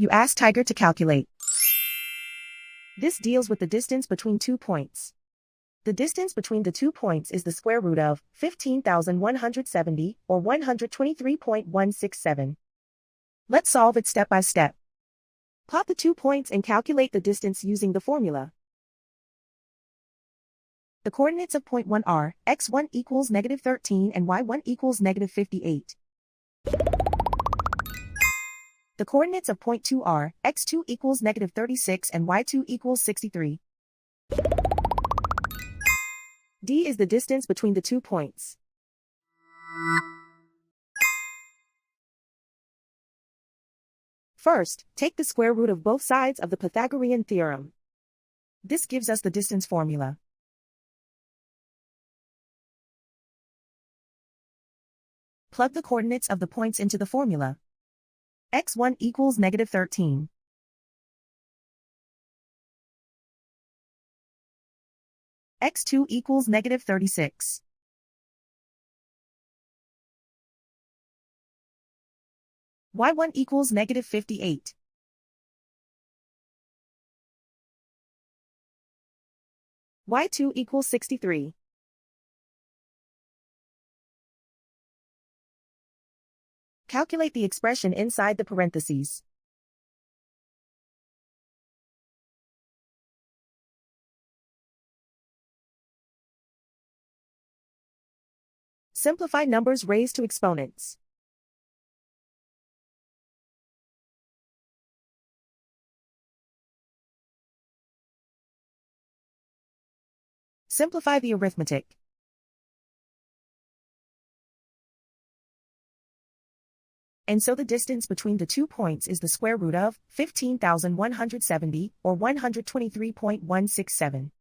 You ask Tiger to calculate. This deals with the distance between 2 points. The distance between the 2 points is the square root of 15,170, or 123.167. Let's solve it step by step. Plot the 2 points and calculate the distance using the formula. The coordinates of point 1 are x1 equals -13 and y1 equals -58. The coordinates of point 2 are x2 equals -36 and y2 equals 63. D is the distance between the 2 points. First, take the square root of both sides of the Pythagorean theorem. This gives us the distance formula. Plug the coordinates of the points into the formula. x1 equals -13. x2 equals -36. y1 equals -58. y2 equals 63. Calculate the expression inside the parentheses. Simplify numbers raised to exponents. Simplify the arithmetic. And so the distance between the 2 points is the square root of 15,170, or 123.167.